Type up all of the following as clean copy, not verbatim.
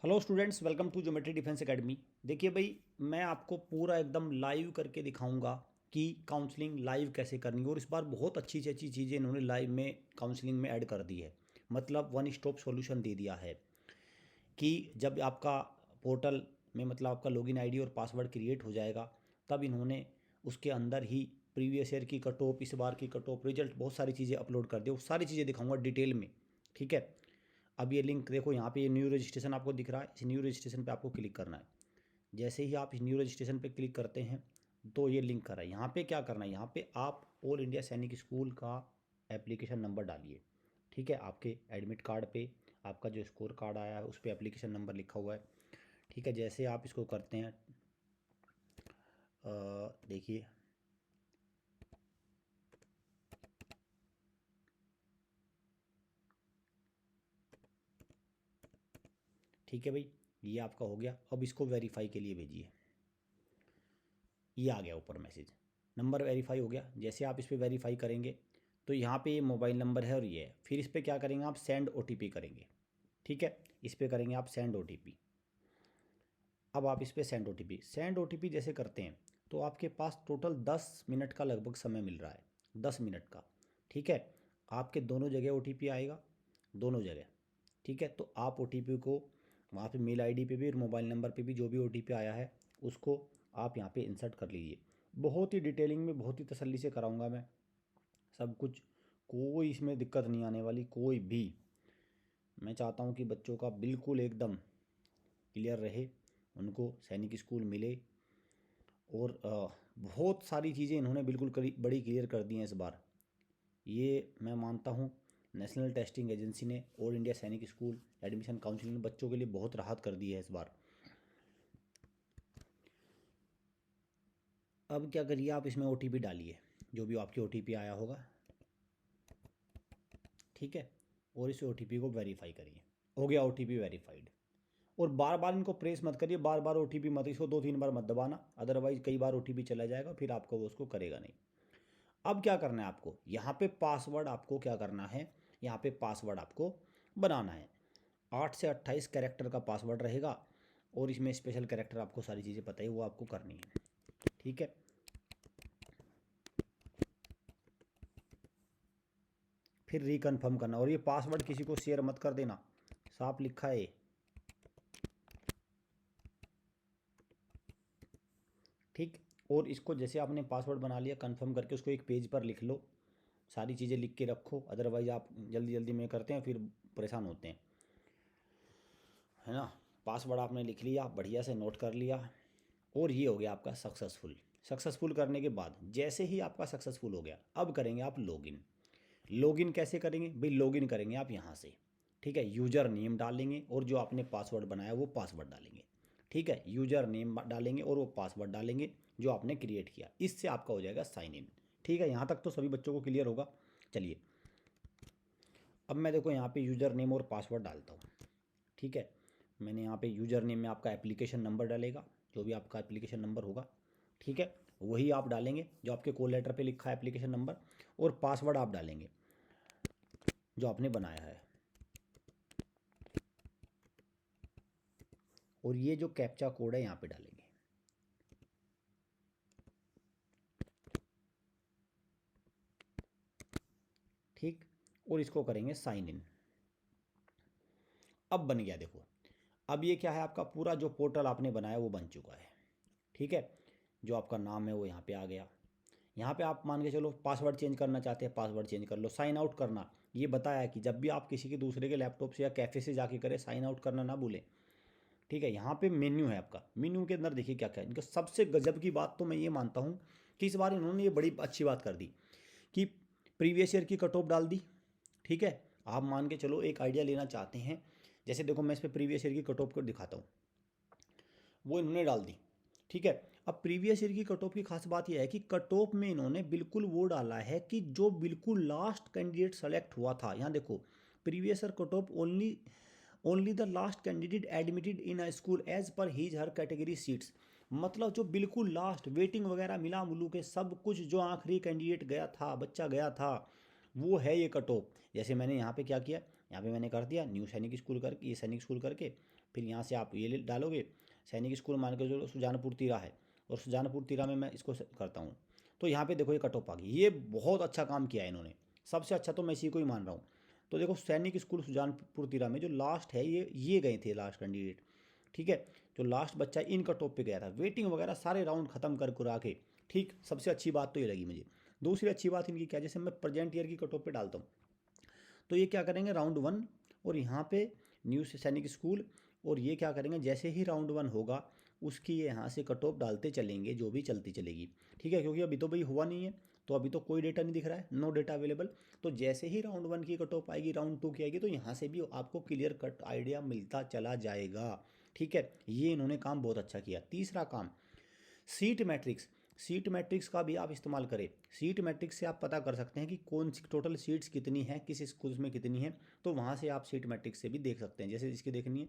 Hello students, welcome to geometry defence academy. देखिए भाई, मैं आपको पूरा एकदम लाइव करके दिखाऊंगा कि काउंसलिंग लाइव कैसे करनी है। और इस बार बहुत अच्छी से अच्छी चीज़ें इन्होंने लाइव में काउंसलिंग में ऐड कर दी है। मतलब वन स्टॉप सॉल्यूशन दे दिया है कि जब आपका पोर्टल में मतलब आपका लॉगिन आईडी और पासवर्ड क्रिएट हो जाएगा, तब इन्होंने उसके अंदर ही प्रीवियस ईयर की कट ऑफ, इस बार की कट ऑफ, रिजल्ट, बहुत सारी चीज़ें अपलोड कर दी। वो सारी चीज़ें दिखाऊंगा डिटेल में। ठीक है। अब ये लिंक देखो, यहाँ पे ये न्यू रजिस्ट्रेशन आपको दिख रहा है। इस न्यू रजिस्ट्रेशन पे आपको क्लिक करना है। जैसे ही आप इस न्यू रजिस्ट्रेशन पे क्लिक करते हैं तो ये लिंक कर रहा है। यहाँ पे क्या करना है, यहाँ पे आप ऑल इंडिया सैनिक स्कूल का एप्लीकेशन नंबर डालिए। ठीक है। आपके एडमिट कार्ड पे आपका जो स्कोर कार्ड आया है उस पर एप्लीकेशन नंबर लिखा हुआ है। ठीक है। जैसे आप इसको करते हैं, देखिए, ठीक है भाई, ये आपका हो गया। अब इसको वेरीफाई के लिए भेजिए। ये आ गया ऊपर मैसेज, नंबर वेरीफाई हो गया। जैसे आप इस पर वेरीफाई करेंगे तो यहाँ पे ये मोबाइल नंबर है और ये है। फिर इस पर क्या करेंगे, आप सेंड ओटीपी करेंगे। ठीक है। इस पर करेंगे आप सेंड ओटीपी। अब आप इस पर सेंड ओटीपी जैसे करते हैं तो आपके पास टोटल 10 मिनट का लगभग समय मिल रहा है, 10 मिनट का। ठीक है। आपके दोनों जगह ओटीपी आएगा, दोनों जगह। ठीक है। तो आप ओटीपी को वहाँ पे मेल आईडी पे भी और मोबाइल नंबर पे भी जो भी ओटीपी आया है उसको आप यहाँ पे इंसर्ट कर लीजिए। बहुत ही डिटेलिंग में, बहुत ही तसल्ली से कराऊंगा मैं सब कुछ। कोई इसमें दिक्कत नहीं आने वाली, कोई भी। मैं चाहता हूँ कि बच्चों का बिल्कुल एकदम क्लियर रहे, उनको सैनिक स्कूल मिले। और बहुत सारी चीज़ें इन्होंने बिल्कुल बड़ी क्लियर कर दी हैं इस बार। ये मैं मानता हूँ नेशनल टेस्टिंग एजेंसी ने ऑल इंडिया सैनिक स्कूल एडमिशन काउंसिलिंग बच्चों के लिए बहुत राहत कर दी है इस बार। अब क्या करिए, आप इसमें ओटीपी डालिए, जो भी आपकी ओटीपी आया होगा। ठीक है। और इस ओटीपी को वेरीफाई करिए। हो गया ओटीपी वेरीफाइड। और बार बार इनको प्रेस मत करिए, बार बार ओटीपी मत, इसको 2-3 बार मत दबाना, अदरवाइज कई बार ओटीपी चला जाएगा, फिर आपको वो उसको करेगा नहीं। अब क्या करना है आपको, यहाँ पे पासवर्ड आपको क्या करना है, यहाँ पे पासवर्ड आपको बनाना है। 8 से 28 कैरेक्टर का पासवर्ड रहेगा और इसमें स्पेशल कैरेक्टर आपको सारी चीज़ें पता ही, वो आपको करनी है। ठीक है। फिर रिकन्फर्म करना। और ये पासवर्ड किसी को शेयर मत कर देना, साफ लिखा है। ठीक। और इसको जैसे आपने पासवर्ड बना लिया, कंफर्म करके उसको एक पेज पर लिख लो, सारी चीज़ें लिख के रखो, अदरवाइज आप जल्दी जल्दी में करते हैं फिर परेशान होते हैं, है ना। पासवर्ड आपने लिख लिया, बढ़िया से नोट कर लिया, और ये हो गया आपका सक्सेसफुल। सक्सेसफुल करने के बाद जैसे ही आपका सक्सेसफुल हो गया, अब करेंगे आप लॉगिन। लॉगिन कैसे करेंगे भाई, लॉगिन करेंगे आप यहाँ से। ठीक है। यूज़र नेम डालेंगे और जो आपने पासवर्ड बनाया वो पासवर्ड डालेंगे। ठीक है। यूज़र नेम डालेंगे और वो पासवर्ड डालेंगे जो आपने क्रिएट किया। इससे आपका हो जाएगा साइन इन। ठीक है। यहाँ तक तो सभी बच्चों को क्लियर होगा। चलिए, अब मैं देखो यहाँ पे यूज़र नेम और पासवर्ड डालता हूँ। ठीक है। मैंने यहाँ पे यूज़र नेम में आपका एप्लीकेशन नंबर डालेगा, जो भी आपका एप्लीकेशन नंबर होगा। ठीक है। वही आप डालेंगे जो आपके कॉल लेटर पे लिखा है एप्लीकेशन नंबर। और पासवर्ड आप डालेंगे जो आपने बनाया है। और ये जो कैप्चा कोड है यहाँ पे डालेंगे। ठीक। और इसको करेंगे साइन इन। अब बन गया देखो। अब ये क्या है, आपका पूरा जो पोर्टल आपने बनाया वो बन चुका है। ठीक है। जो आपका नाम है वो यहाँ पे आ गया। यहाँ पे आप मान के चलो पासवर्ड चेंज करना चाहते हैं, पासवर्ड चेंज कर लो। साइन आउट करना, ये बताया है कि जब भी आप किसी के दूसरे के लैपटॉप से या कैफ़े से जाके करें, साइन आउट करना ना भूलें। ठीक है। यहाँ पे मेन्यू है आपका, मेन्यू के अंदर देखिए क्या क्या है। इनका सबसे गजब की बात तो मैं ये मानता हूँ कि इस बार इन्होंने ये बड़ी अच्छी बात कर दी कि प्रीवियस ईयर की कट ऑफ डाल दी। ठीक है। आप मान के चलो एक आइडिया लेना चाहते हैं, जैसे देखो मैं इस पर प्रीवियस ईयर की कट ऑफ को दिखाता हूँ, वो इन्होंने डाल दी। ठीक है। अब प्रीवियस ईयर की कट ऑफ की खास बात यह है कि कट ऑफ में इन्होंने बिल्कुल वो डाला है कि जो बिल्कुल लास्ट कैंडिडेट सेलेक्ट हुआ था। यहाँ देखो, previous year cut off only the last candidate admitted in a school as per his her category seats. मतलब जो बिल्कुल लास्ट, वेटिंग वगैरह मिला मुलू के सब कुछ, जो आखिरी कैंडिडेट गया था, बच्चा गया था, वो है ये कट ऑफ। जैसे मैंने यहाँ पे क्या किया, यहाँ पे मैंने कर दिया न्यू सैनिक स्कूल करके, ये सैनिक स्कूल करके फिर यहाँ से आप ये डालोगे सैनिक स्कूल मान के जो सुजानपुर तिरा है, और सुजानपुर तिरा में मैं इसको करता हूँ। तो यहाँ पे देखो ये कट ऑफ आ गई। ये बहुत अच्छा काम किया है इन्होंने, सबसे अच्छा तो मैं इसी को ही मान रहा हूँ। तो देखो सैनिक स्कूल सुजानपुर तिरा में जो लास्ट है ये गए थे लास्ट कैंडिडेट, ठीक है, जो लास्ट बच्चा इन कट ऑफ पे गया था, वेटिंग वगैरह सारे राउंड खत्म कर कुरा के, ठीक। सबसे अच्छी बात तो ये लगी मुझे। दूसरी अच्छी बात इनकी क्या, जैसे मैं प्रेजेंट ईयर की कट ऑफ पे डालता हूँ तो ये क्या करेंगे राउंड 1 और यहाँ पे न्यू सैनिक स्कूल, और ये क्या करेंगे जैसे ही राउंड 1 होगा उसकी ये यहाँ से कट ऑफ डालते चलेंगे जो भी चलती चलेगी, ठीक है, क्योंकि अभी तो भाई हुआ नहीं है तो अभी तो कोई डेटा नहीं दिख रहा है, नो डेटा अवेलेबल। तो जैसे ही राउंड 1 की कट ऑफ आएगी राउंड 2 की आएगी तो यहाँ से भी आपको क्लियर कट आइडिया मिलता चला जाएगा, ठीक है। ये इन्होंने काम बहुत अच्छा किया। तीसरा काम सीट मैट्रिक्स, सीट मैट्रिक्स का भी आप इस्तेमाल करें। सीट मैट्रिक्स से आप पता कर सकते हैं कि कौन सी टोटल सीट्स कितनी है, किस स्कूल्स में कितनी है, तो वहाँ से आप सीट मैट्रिक्स से भी देख सकते हैं, जैसे इसकी देखनी है,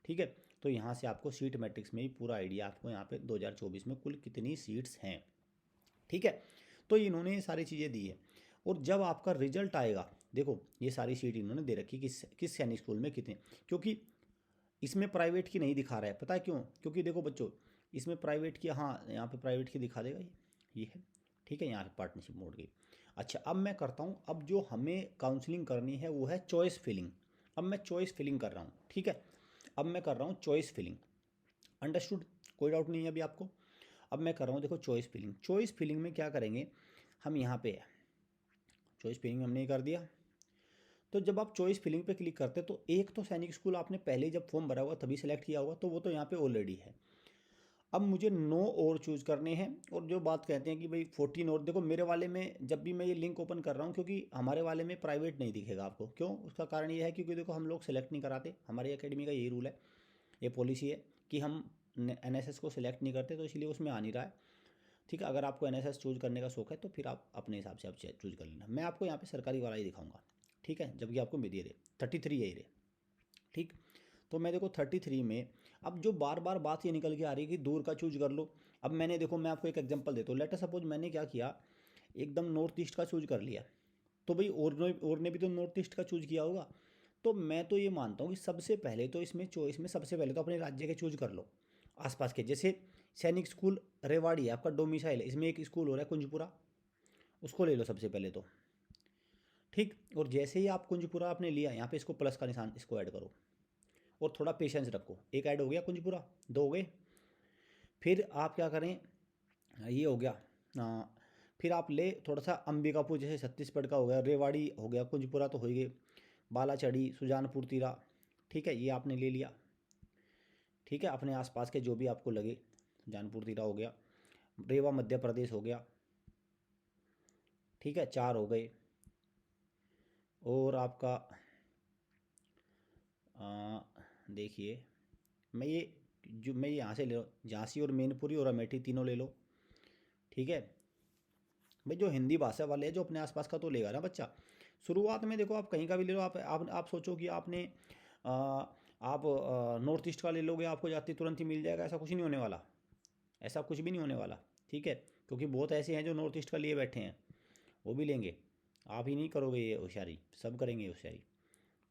ठीक है। तो यहाँ से आपको सीट मैट्रिक्स में भी पूरा आइडिया आपको यहाँ पे 2024 में कुल कितनी सीट्स हैं, ठीक है। तो इन्होंने ये सारी चीज़ें दी है। और जब आपका रिजल्ट आएगा, देखो ये सारी सीट इन्होंने दे रखी किस सैनिक स्कूल में कितने, क्योंकि इसमें प्राइवेट की नहीं दिखा रहा है, पता है क्यों, क्योंकि देखो बच्चों इसमें प्राइवेट की, हाँ यहाँ पे प्राइवेट की दिखा देगा ये है, ठीक है, यहाँ पे पार्टनरशिप मोड की। अच्छा अब मैं करता हूँ, अब जो हमें काउंसलिंग करनी है वो है चॉइस फिलिंग। अब मैं चॉइस फिलिंग कर रहा हूँ, ठीक है, अब मैं कर रहा हूँ चॉइस फिलिंग, अंडरस्टूड, कोई डाउट नहीं है अभी आपको। अब मैं कर रहा हूँ देखो चॉइस फिलिंग। चॉइस फिलिंग में क्या करेंगे हम, यहाँ पे चॉइस फिलिंग हमने कर दिया। तो जब आप चॉइस फिलिंग पे क्लिक करते तो एक तो सैनिक स्कूल आपने पहले जब फॉर्म भरा हुआ तभी सेलेक्ट किया होगा, तो वो तो यहाँ पे ऑलरेडी है। अब मुझे 9 और चूज़ करने हैं, और जो बात कहते हैं कि भाई 14 और, देखो मेरे वाले में जब भी मैं ये लिंक ओपन कर रहा हूँ, क्योंकि हमारे वाले में प्राइवेट नहीं दिखेगा आपको, क्यों, उसका कारण ये है क्योंकि देखो हम लोग सेलेक्ट नहीं कराते, हमारी एकेडमी का यही रूल है, ये पॉलिसी है कि हम एनएसएस को सिलेक्ट नहीं करते, तो इसलिए उसमें आ नहीं रहा है, ठीक है। अगर आपको एनएसएस चूज़ करने का शौक है तो फिर आप अपने हिसाब से आप चूज़ कर लेना। मैं आपको यहाँ पे सरकारी वाला ही दिखाऊंगा, ठीक है, जबकि आपको मिल रहे 33 यही रहे, ठीक। तो मैं देखो 33 में अब जो बार बार बात ये निकल के आ रही है कि दूर का चूज कर लो। अब मैंने देखो मैं आपको एक एग्जांपल देता हूँ, लेट सपोज मैंने क्या किया, एकदम नॉर्थ ईस्ट का चूज कर लिया, तो भाई और ने भी तो नॉर्थ ईस्ट का चूज किया होगा। तो मैं तो ये मानता हूँ कि सबसे पहले तो इसमें चॉइस में सबसे पहले तो अपने राज्य के चूज कर लो, आसपास के, जैसे सैनिक स्कूल रेवाड़ी है आपका डोमिसाइल है, इसमें एक स्कूल हो रहा है कुंजपुरा, उसको ले लो सबसे पहले तो, ठीक। और जैसे ही आप कुंजपुरा आपने लिया, यहाँ पे इसको प्लस का निशान इसको ऐड करो और थोड़ा पेशेंस रखो, एक ऐड हो गया कुंजपुरा, 2 हो गए। फिर आप क्या करें, ये हो गया, फिर आप ले थोड़ा सा अंबिकापुर, जैसे छत्तीसगढ़ का हो गया, रेवाड़ी हो गया, कुंजपुरा तो हो ही गए, बालाचड़ी, सुजानपुर तिरा, ठीक है, ये आपने ले लिया, ठीक है, अपने आसपास के जो भी आपको लगे, सुजानपुर तिरा हो गया, रेवा मध्य प्रदेश हो गया, ठीक है, 4 हो गए। और आपका देखिए मैं यहाँ से ले लो, झांसी और मैनपुरी और अमेठी तीनों ले लो, ठीक है। भाई जो हिंदी भाषा वाले हैं जो अपने आसपास का तो लेगा ना बच्चा। शुरुआत में देखो आप कहीं का भी ले लो, आप सोचो कि आपने आप नॉर्थ ईस्ट का ले लोगे आपको जाते तुरंत ही मिल जाएगा, ऐसा कुछ नहीं होने वाला, ऐसा कुछ भी नहीं होने वाला, ठीक है, क्योंकि बहुत ऐसे हैं जो नॉर्थ ईस्ट का लिए बैठे हैं, वो भी लेंगे, आप ही नहीं करोगे ये होशियारी, सब करेंगे होशियारी,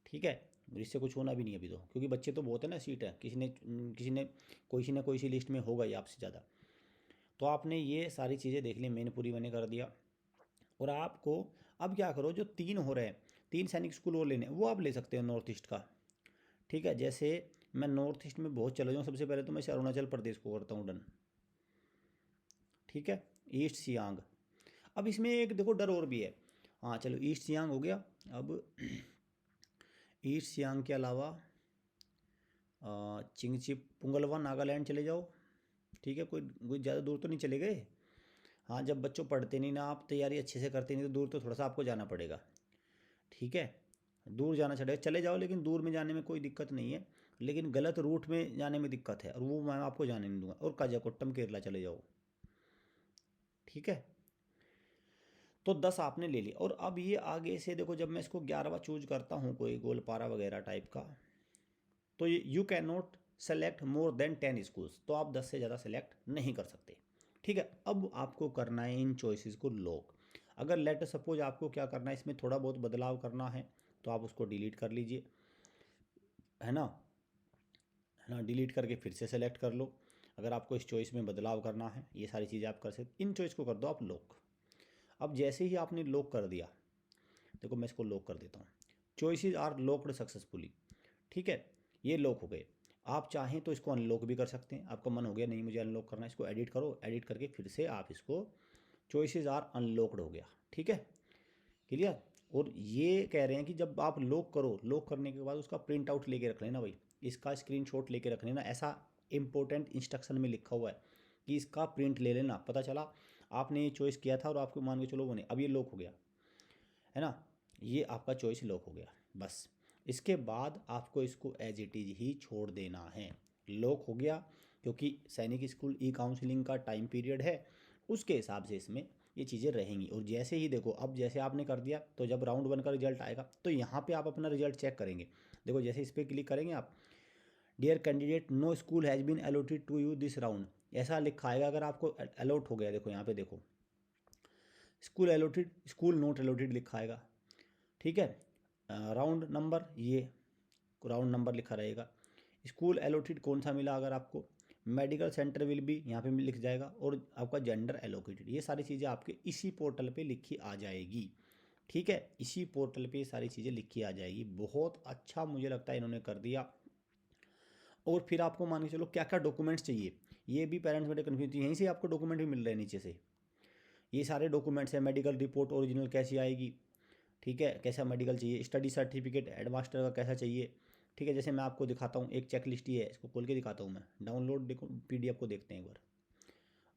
ठीक है। इससे कुछ होना भी नहीं अभी तो, क्योंकि बच्चे तो बहुत है ना, सीट है, किसी ने कोई सी लिस्ट में होगा ही आपसे ज़्यादा। तो आपने ये सारी चीज़ें देख ली, मैंने मैंने कर दिया। और आपको अब क्या करो, जो 3 हो रहे हैं, 3 सैनिक स्कूल और लेने, वो आप ले सकते हैं नॉर्थ ईस्ट का, ठीक है। जैसे मैं नॉर्थ ईस्ट में बहुत चला जाऊँ, सबसे पहले तो मैं अरुणाचल प्रदेश को करता हूँ डन, ठीक है, ईस्ट सियांग। अब इसमें एक देखो डर और भी है, हाँ चलो ईस्ट सियांग हो गया। अब ईस्ट सियांग के अलावा चिंगचिप पुंगलवा नागालैंड चले जाओ, ठीक है, कोई ज़्यादा दूर तो नहीं चले गए। हाँ जब बच्चों पढ़ते नहीं ना, आप तैयारी अच्छे से करते नहीं, तो दूर तो थोड़ा सा आपको जाना पड़ेगा, ठीक है, दूर जाना चले जाओ, लेकिन दूर में जाने में कोई दिक्कत नहीं है, लेकिन गलत रूट में जाने में दिक्कत है, और वो मैं आपको जाने नहीं दूंगा। और काजाकोट्टम केरला चले जाओ, ठीक है। तो 10 आपने ले लिया। और अब ये आगे से देखो, जब मैं इसको 11वां चूज करता हूँ कोई गोलपारा वगैरह टाइप का, तो ये you can not select more than 10 schools, तो आप 10 से ज़्यादा सेलेक्ट नहीं कर सकते, ठीक है। अब आपको करना है इन चॉइसेस को लॉक। अगर लेट सपोज आपको क्या करना है, इसमें थोड़ा बहुत बदलाव करना है तो आप उसको डिलीट कर लीजिए, है ना, डिलीट करके फिर से सेलेक्ट कर लो। अगर आपको इस चॉइस में बदलाव करना है, ये सारी चीज़ें आप कर सकते। इन चॉइस को कर दो आप लॉक। अब जैसे ही आपने लॉक कर दिया, देखो मैं इसको लॉक कर देता हूँ, चॉइसेस आर लॉक्ड सक्सेसफुली, ठीक है, ये लॉक हो गए। आप चाहें तो इसको अनलॉक भी कर सकते हैं, आपका मन हो गया नहीं मुझे अनलॉक करना, इसको एडिट करो, एडिट करके फिर से आप इसको, चॉइसेस आर अनलॉक्ड हो गया, ठीक है, क्लियर। और ये कह रहे हैं कि जब आप लॉक करो, लॉक करने के बाद उसका प्रिंट आउट लेके रख लेना भाई, इसका स्क्रीनशॉट लेके रख लेना, ऐसा इंपॉर्टेंट इंस्ट्रक्शन में लिखा हुआ है कि इसका प्रिंट ले लेना। पता चला आपने ये चॉइस किया था और आपको मान के चलो वो नहीं, अब ये लॉक हो गया, है ना, ये आपका चॉइस लॉक हो गया। बस इसके बाद आपको इसको एज इट इज़ ही छोड़ देना है, लॉक हो गया, क्योंकि सैनिक स्कूल ई काउंसलिंग का टाइम पीरियड है, उसके हिसाब से इसमें ये चीज़ें रहेंगी। और जैसे ही देखो, अब जैसे आपने कर दिया तो जब राउंड 1 का रिजल्ट आएगा तो यहाँ पे आप अपना रिजल्ट चेक करेंगे। देखो जैसे इस पर क्लिक करेंगे आप, dear candidate no school has been allotted to you this round, ऐसा लिखा आएगा अगर आपको अलॉट हो गया। देखो यहाँ पे देखो school allotted, school note allotted लिखा आएगा, ठीक है। राउंड नंबर, ये राउंड नंबर लिखा रहेगा। स्कूल अलॉटेड कौन सा मिला अगर आपको, मेडिकल सेंटर विल बी यहाँ पे लिख जाएगा, और आपका जेंडर एलोकेटेड, ये सारी चीज़ें आपके इसी पोर्टल पे लिखी आ जाएगी, ठीक है, इसी पोर्टल पे सारी चीज़ें लिखी आ जाएगी। बहुत अच्छा मुझे लगता है इन्होंने कर दिया। और फिर आपको मान के चलो क्या क्या डॉक्यूमेंट्स चाहिए, ये भी पेरेंट्स बड़े कन्फ्यूज, यहीं से आपको डॉक्यूमेंट भी मिल रहे हैं नीचे से, ये सारे डॉक्यूमेंट्स हैं। मेडिकल रिपोर्ट ओरिजिनल कैसी आएगी, ठीक है, कैसा मेडिकल चाहिए, स्टडी सर्टिफिकेट हेडमास्टर का कैसा चाहिए, ठीक है। जैसे मैं आपको दिखाता हूँ, एक चेक लिस्ट ही है, इसको खोल के दिखाता हूँ मैं, डाउनलोड देखो PDF को देखते हैं एक बार।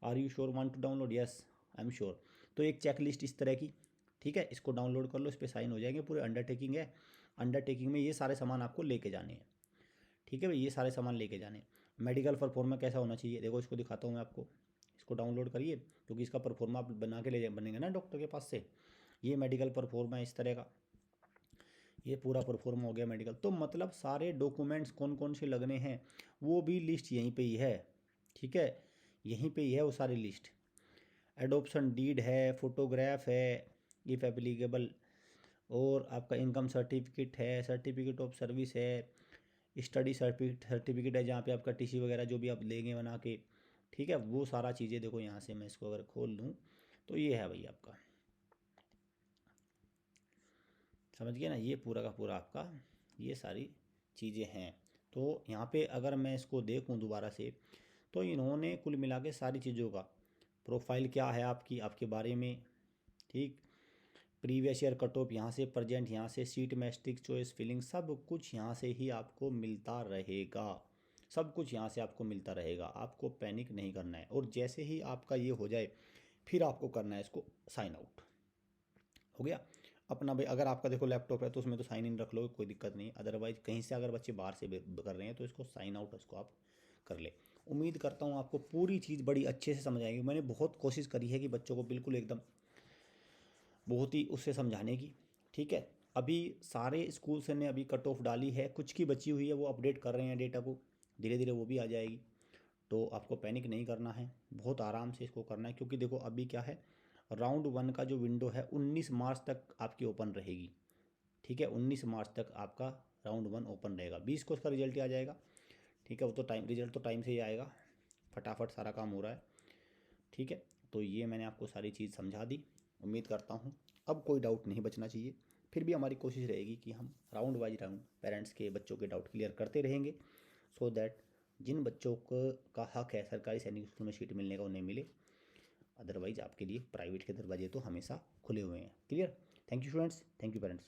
Are you sure want to download, yes I am sure. तो एक चेक लिस्ट इस तरह की, ठीक है, इसको डाउनलोड कर लो, इस पर साइन हो जाएंगे, पूरे अंडरटेकिंग है। अंडरटेकिंग में ये सारे सामान आपको लेके जाने हैं, ठीक है भाई, ये सारे सामान लेके जाने। मेडिकल परफॉर्मा कैसा होना चाहिए, देखो इसको दिखाता हूँ मैं आपको, इसको डाउनलोड करिए, क्योंकि इसका परफॉर्मा आप बना के ले बनेंगे ना डॉक्टर के पास से। ये मेडिकल परफॉर्मा इस तरह का, ये पूरा परफॉर्मा हो गया मेडिकल। तो मतलब सारे डॉक्यूमेंट्स कौन कौन से लगने हैं वो भी लिस्ट यहीं पे ही है, ठीक है, यहीं पे ही है वो सारी लिस्ट। एडोप्शन डीड है, फोटोग्राफ है इफ़ एप्लीकेबल, और आपका इनकम सर्टिफिकेट है, सर्टिफिकेट ऑफ सर्विस है, स्टडी सर्टिफिकेट है, जहाँ पे आपका TC वगैरह जो भी आप लेंगे बना के, ठीक है, वो सारा चीज़ें देखो यहाँ से मैं इसको अगर खोल लूँ तो ये है भाई आपका, समझ गए ना, ये पूरा का पूरा आपका ये सारी चीज़ें हैं। तो यहाँ पे अगर मैं इसको देखूँ दोबारा से, तो इन्होंने कुल मिला के सारी चीज़ों का प्रोफाइल क्या है आपकी, आपके बारे में, ठीक, प्रीवियस ईयर कट ऑफ यहाँ से, प्रेजेंट यहाँ से, सीट मैट्रिक्स चॉइस फिलिंग, सब कुछ यहाँ से ही आपको मिलता रहेगा, सब कुछ यहाँ से आपको मिलता रहेगा, आपको पैनिक नहीं करना है। और जैसे ही आपका ये हो जाए फिर आपको करना है इसको साइन आउट, हो गया अपना भाई। अगर आपका देखो लैपटॉप है तो उसमें तो साइन इन रख लो, कोई दिक्कत नहीं। अदरवाइज कहीं से अगर बच्चे बाहर से कर रहे हैं तो इसको साइन आउट इसको आप कर ले। उम्मीद करता हूँ आपको पूरी चीज़ बड़ी अच्छे से समझ आएगी। मैंने बहुत कोशिश करी है कि बच्चों को बिल्कुल एकदम बहुत ही उससे समझाने की, ठीक है। अभी सारे स्कूल्स ने अभी कट ऑफ डाली है, कुछ की बची हुई है वो अपडेट कर रहे हैं डेटा को, धीरे धीरे वो भी आ जाएगी। तो आपको पैनिक नहीं करना है, बहुत आराम से इसको करना है, क्योंकि देखो अभी क्या है, राउंड 1 का जो विंडो है 19 मार्च तक आपकी ओपन रहेगी, ठीक है, 19 मार्च तक आपका राउंड 1 ओपन रहेगा। 20 को उसका रिजल्ट ही आ जाएगा, ठीक है, वो तो टाइम, रिजल्ट तो टाइम से ही आएगा, फटाफट सारा काम हो रहा है, ठीक है। तो ये मैंने आपको सारी चीज़ समझा दी, उम्मीद करता हूँ अब कोई डाउट नहीं बचना चाहिए। फिर भी हमारी कोशिश रहेगी कि हम राउंड वाइज राउंड पेरेंट्स के बच्चों के डाउट क्लियर करते रहेंगे, सो दैट जिन बच्चों का हक है सरकारी सैनिक स्कूल में सीट मिलने का उन्हें मिले। अदरवाइज आपके लिए प्राइवेट के दरवाजे तो हमेशा खुले हुए हैं। Clear. Thank you students, thank you parents.